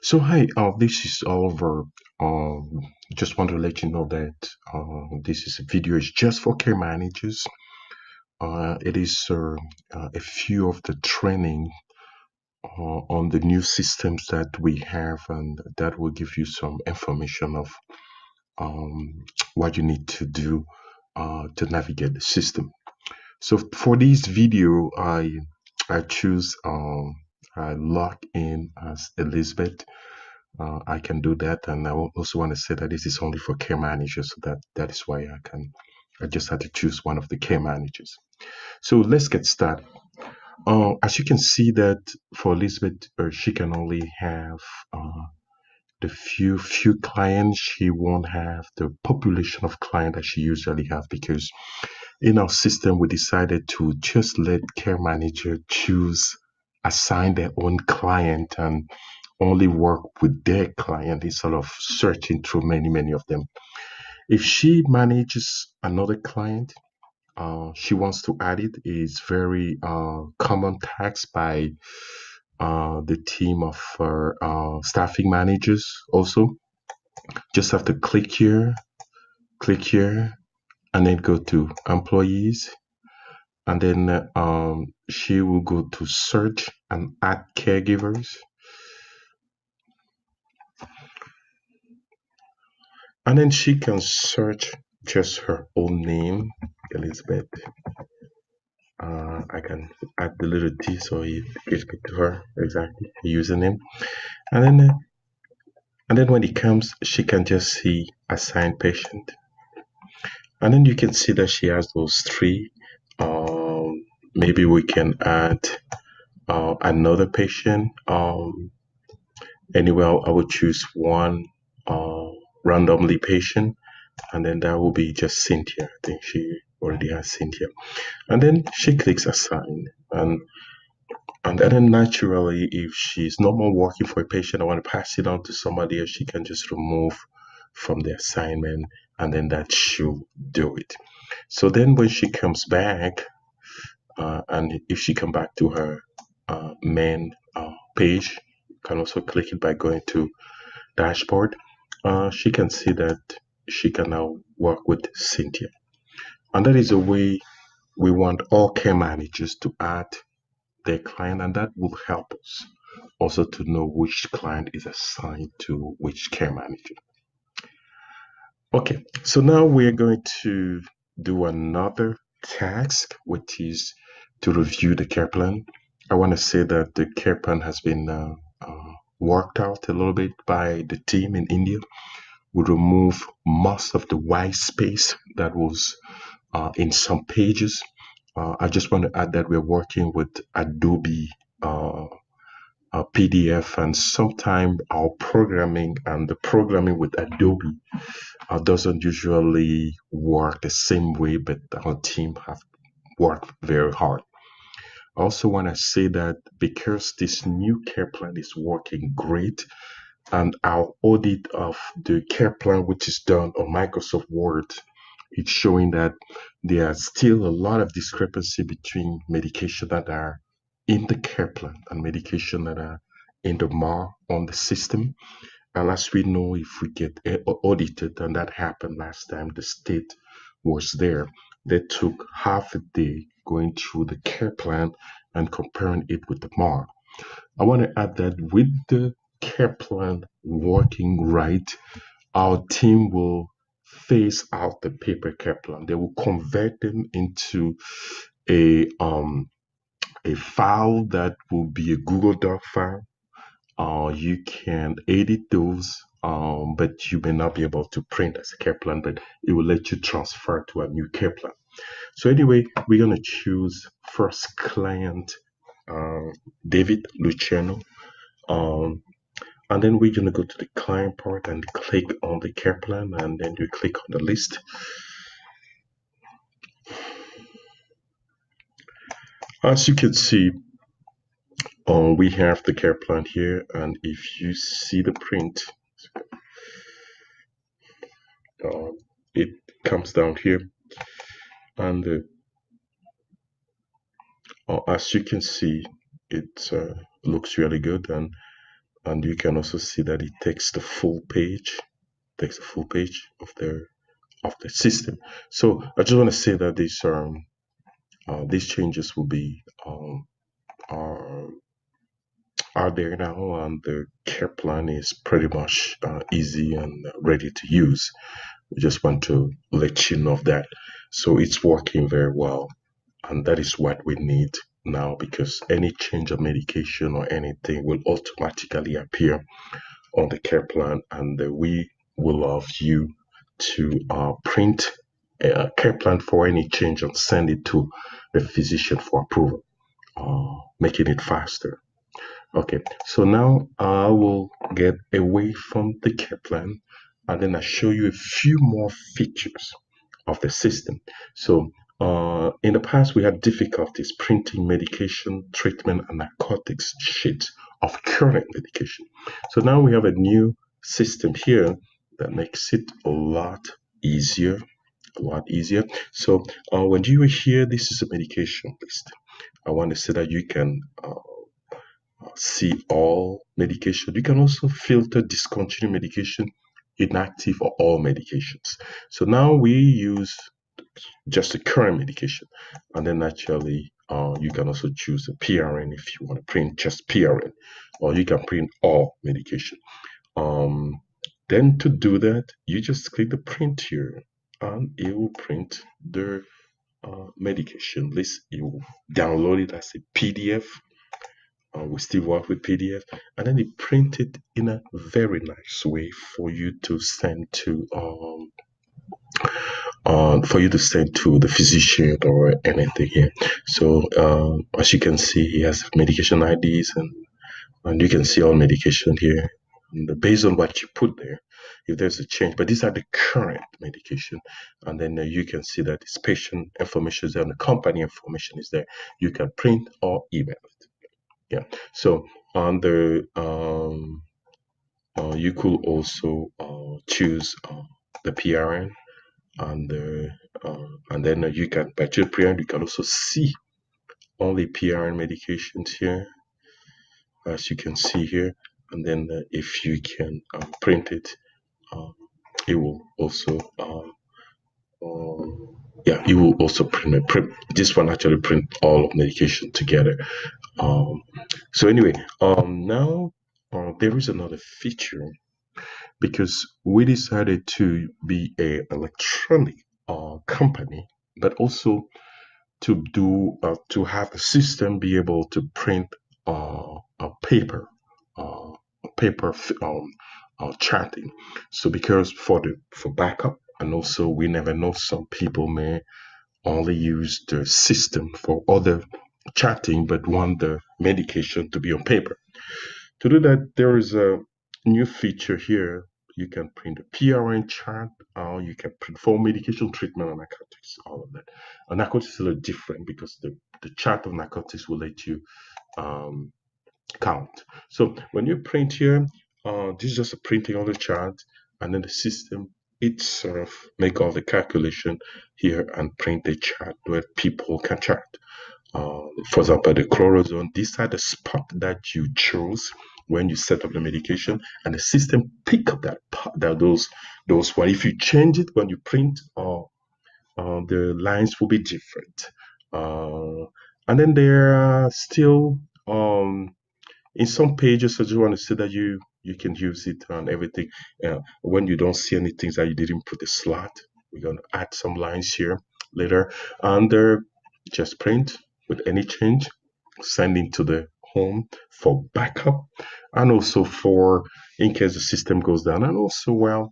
So hi, this is Oliver. Just want to let you know that this is a video is just for care managers. It is a few of the training on the new systems that we have, and that will give you some information of um, what you need to do to navigate the system. So for this video, I choose I log in as Elizabeth. I can do that, and also want to say that this is only for care managers, so that is why I just had to choose one of the care managers. So let's get started. As you can see that for Elizabeth, she can only have the few clients. She won't have the population of client that she usually have, because in our system we decided to just let care manager choose assign their own client and only work with their client instead of searching through many of them. If she manages another client, she wants to add it, is very common task by the team of staffing managers. Also, just have to click here, and then go to employees, and then she will go to search and add caregivers, and then she can search just her own name, Elizabeth. I can add the little T so it gives me to her exactly her username, and then when it comes, she can just see assign patient, and then you can see that she has those three. Maybe we can add another patient. Anyway, I would choose one uh, randomly patient, and then that will be just Cynthia. I think she already has Cynthia, and then she clicks assign, and then naturally, if she's no more working for a patient, I want to pass it on to somebody else, she can just remove from the assignment, and then that should do it. So then when she comes back, and if she come back to her main page, you can also click it by going to dashboard. She can see that she can now work with Cynthia. And that is a way we want all care managers to add their client, and that will help us also to know which client is assigned to which care manager. Okay, so now we're going to do another task, which is to review the care plan. I want to say that the care plan has been worked out a little bit by the team in India. We remove most of the white space that was in some pages. I just want to add that we're working with Adobe uh, PDF, and sometimes our programming and the programming with Adobe doesn't usually work the same way, but our team have worked very hard. I also want to say that because this new care plan is working great, and our audit of the care plan, which is done on Microsoft Word, it's showing that there are still a lot of discrepancy between medication that are in the care plan and medication that are in the MAR on the system. And as we know, if we get audited, and that happened last time the state was there, they took half a day going through the care plan and comparing it with the MAR. I want to add that with the care plan working right, our team will phase out the paper care plan. They will convert them into a um a file that will be a Google Doc file. You can edit those, but you may not be able to print as a care plan, but it will let you transfer to a new care plan. So anyway, we're gonna choose first client, uh, David Luciano. Um, and then we're gonna go to the client part and click on the care plan, and then you click on the list. As you can see, we have the care plan here, and if you see the print, uh, it comes down here, and as you can see, it looks really good, and and you can also see that it takes the full page, of the system. So I just want to say that these changes will be are are there now, and the care plan is pretty much easy and ready to use. We just want to let you know of that. So it's working very well, and that is what we need now, because any change of medication or anything will automatically appear on the care plan, and we will love you to print a care plan for any change and send it to the physician for approval, making it faster. Okay, so now I will get away from the care plan, and then I show you a few more features of the system. So in the past, we had difficulties printing medication, treatment, and narcotics sheets of current medication. So now we have a new system here that makes it easier, a lot easier. So when you hear this is a medication list, I want to say that you can see all medication. You can also filter discontinued medication, inactive, or all medications. So now we use just the current medication, and then actually you can also choose a PRN if you want to print just PRN, or you can print all medication. Um, then to do that, you just click the print here, and it will print the medication list. You will download it as a PDF. We still work with PDF, and then it printed in a very nice way for you to send to the physician or anything here. So as you can see, he has medication IDs, and you can see all medication here. And based on what you put there, if there's a change, but these are the current medication, and then you can see that this patient information is there and the company information is there. You can print or email it. Yeah. So on the you could also choose the PRN, and then you can by choosing PRN you can also see all the PRN medications here, as you can see here. And then if you can print it, it will also it will also print this one actually print all of medication together. So anyway, now there is another feature, because we decided to be a electronic company, but also to have the system be able to print a paper charting. So because for backup, and also we never know, some people may only use the system for other charting but want the medication to be on paper. To do that, there is a new feature here. You can print a PRN chart, or you can print for medication, treatment, and narcotics, all of that. Narcotics is a little different because the chart of narcotics will let you um, count. So when you print here, this is just a printing of the chart, and then the system itself make all the calculation here and print the chart where people can chart. For example, the chlorozone, these are the spot that you chose when you set up the medication, and the system pick up those one. If you change it when you print, the lines will be different. And then there are still in some pages, I just want to say that you can use it on everything. When you don't see anything that you didn't put a slot, we're gonna add some lines here later, and just print with any change, sending to the home for backup, and also for in case the system goes down, and also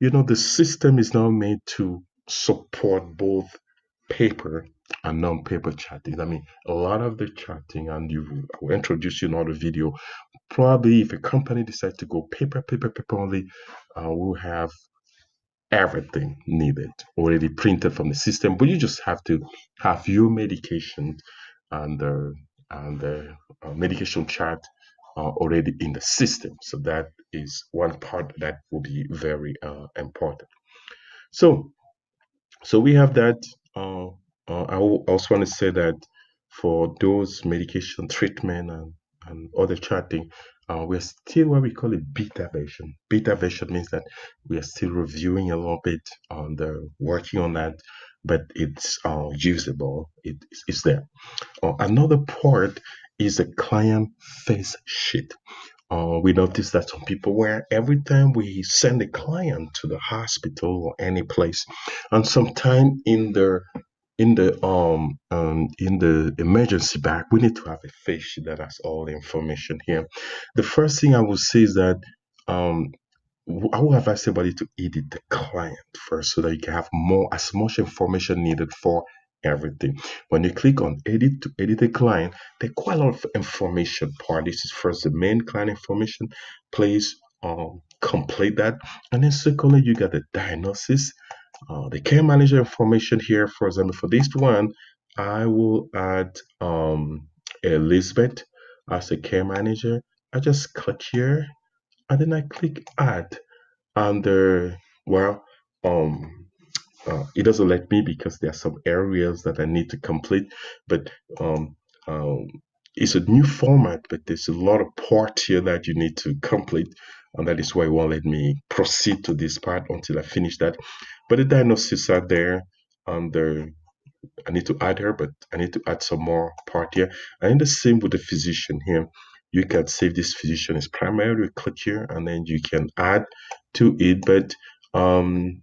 the system is now made to support both paper and non-paper chatting. I mean, a lot of the chatting, and I will introduce you in another video. Probably, if a company decides to go paper only, we'll have everything needed already printed from the system. But you just have to have your medication and the medication chart already in the system. So that is one part that will be very important. So we have that. I also want to say that for those medication treatment and other charting, we're still what we call a beta version. Beta version means that we are still reviewing a little bit on the working on that, but it's usable. It's there. Another part is a client face sheet. We notice that some people where every time we send a client to the hospital or any place, and sometime in the emergency bag, we need to have a face sheet that has all the information here. The first thing I would say is that um, I would advise everybody to edit the client first so that you can have more as much information needed for everything. When you click on edit to edit a client, there's quite a lot of information part. This is first the main client information. Please complete that. And then secondly, you got the diagnosis, the care manager information here. For example, for this one, I will add Elizabeth as a care manager. I just click here and then I click add. And well, um, it doesn't let me because there are some areas that I need to complete. But um, um, it's a new format, but there's a lot of parts here that you need to complete, and that is why it won't let me proceed to this part until I finish that. But the diagnosis are there, and I need to add her, but I need to add some more part here. And the same with the physician here. You can save this physician as primary, click here, and then you can add to it. But um,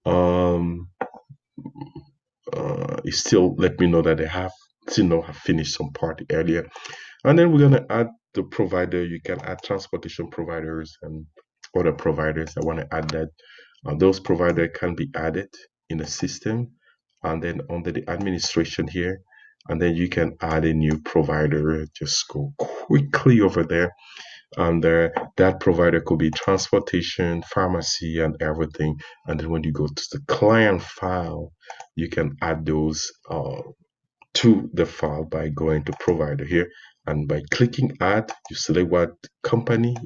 um, it still let me know that they have still not have finished some part earlier. And then we're gonna add the provider. You can add transportation providers and other providers. I want to add that those providers can be added in the system, and then under the administration here, and then you can add a new provider. Just go quickly over there, and that provider could be transportation, pharmacy, and everything. And then when you go to the client file, you can add those to the file by going to provider here, and by clicking add, you select what company.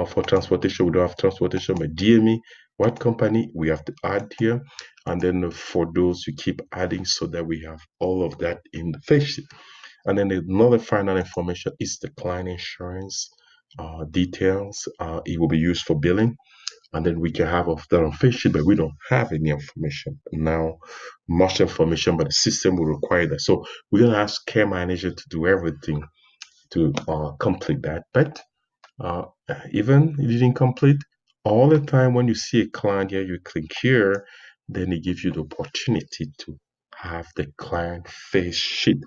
For transportation, we don't have transportation, but DME, what company we have to add here. And then for those, you keep adding so that we have all of that in the face sheet. And then another final information is the client insurance details. It will be used for billing. And then we can have of that on face sheet, but we don't have any information now, much information, but the system will require that. So we're gonna ask care manager to do everything to complete that. But uh, even if you didn't complete, all the time when you see a client here, you click here, then it gives you the opportunity to have the client face sheet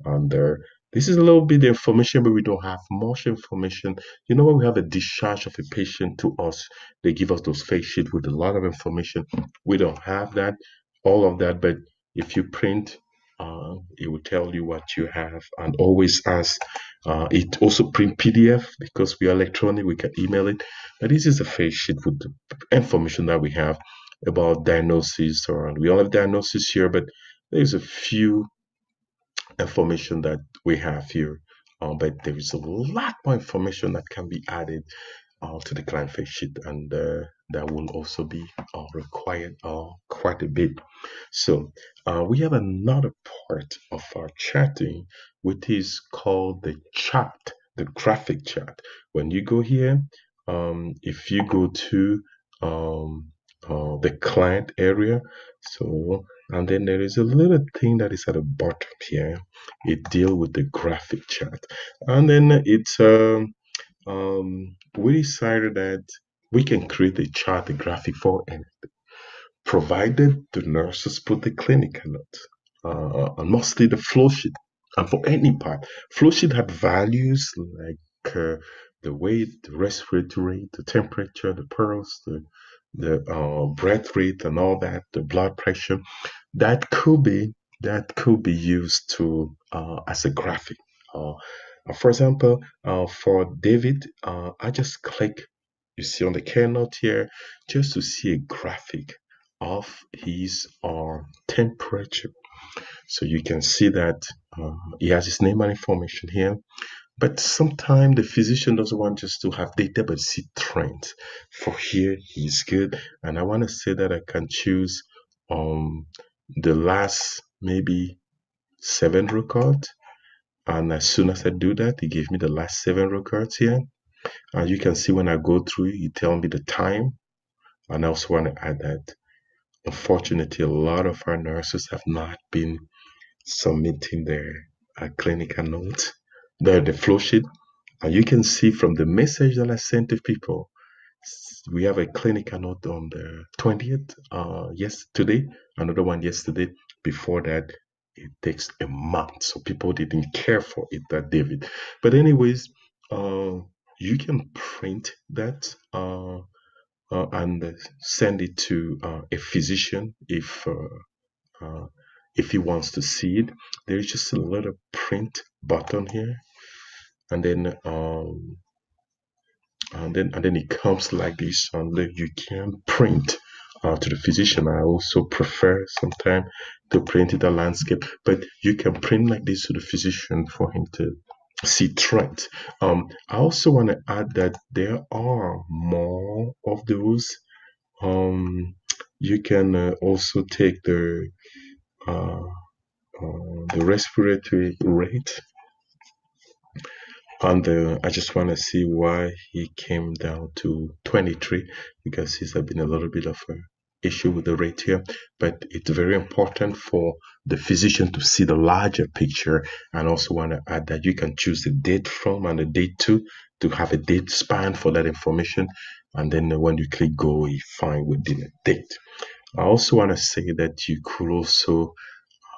on there. This is a little bit of information, but we don't have much information. You know, when we have a discharge of a patient to us, they give us those face sheet with a lot of information. We don't have that, all of that, but if you print, it will tell you what you have, and always ask. It also print PDF because we are electronic. We can email it. But this is a face sheet with the information that we have about diagnosis, or we all have diagnosis here, but there's a few information that we have here. But there is a lot more information that can be added to the client face sheet, and that will also be required quite a bit. So we have another part of our chatting, which is called the chart, the graphic chart. When you go here, if you go to the client area, so and then there is a little thing that is at the bottom here. It deals with the graphic chart, and then it's we decided that we can create a chart, a graphic for anything, provided the nurses put the clinical note, and mostly the flow sheet. And for any part, flow sheet had values like the weight, the respiratory rate, the temperature, the pulse, the breath rate, and all that, the blood pressure. That could be used to as a graphic. Uh, for example, for David, I just click, you see on the care note here, just to see a graphic of his temperature. So you can see that he has his name and information here. But sometimes the physician doesn't want just to have data but see trends. For here, he's good. And I want to say that I can choose the last maybe 7 records. And as soon as I do that, it gives me the last 7 records here. And you can see when I go through, you tell me the time. And I also want to add that unfortunately, a lot of our nurses have not been submitting their clinical notes, the flow sheet. And you can see from the message that I sent to people, we have a clinical note on the 20th, yes, today, another one yesterday. Before that, it takes a month. So people didn't care for it, that David. But anyways, you can print that and send it to a physician uh, if he wants to see it. There's just a little print button here, and then and then it comes like this, and then you can print to the physician. I also prefer sometimes to print it a landscape, but you can print like this to the physician for him to see trends. I also want to add that there are more of those. Um, you can also take uh, the respiratory rate, and I just want to see why he came down to 23, because he's been a little bit of a issue with the rate here. But it's very important for the physician to see the larger picture. And also want to add that you can choose the date from and the date to have a date span for that information. And then when you click go, you find within a date. I also want to say that you could also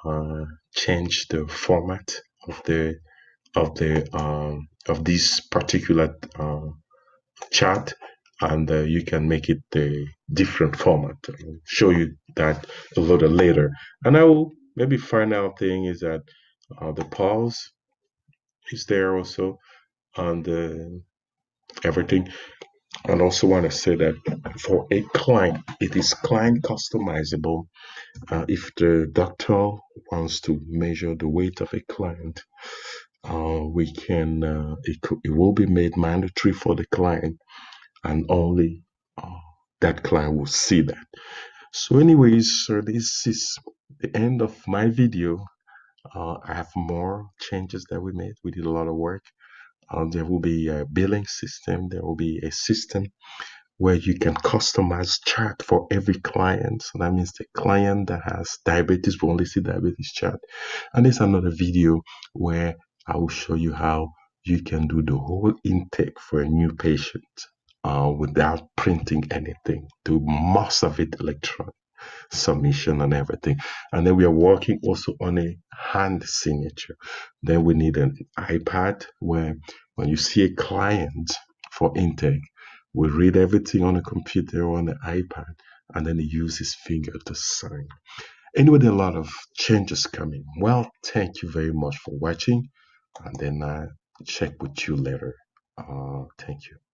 uh, change the format of of this particular chart, and you can make it a different format. I'll show you that a little later. And I will maybe final thing is that the pause is there also, and everything. And also want to say that for a client, it is client customizable. If the doctor wants to measure the weight of a client, we can it will be made mandatory for the client, and only that client will see that. So anyways, so this is the end of my video. I have more changes that we made. We did a lot of work. There will be a billing system. There will be a system where you can customize chart for every client. So that means the client that has diabetes will only see diabetes chart. And there's another video where I will show you how you can do the whole intake for a new patient without printing anything. Do most of it electronic submission and everything. And then we are working also on a hand signature. Then we need an iPad where when you see a client for intake, we read everything on the computer or on the iPad, and then he use his finger to sign. Anyway, there are a lot of changes coming. Well, thank you very much for watching, and then check with you later. Thank you.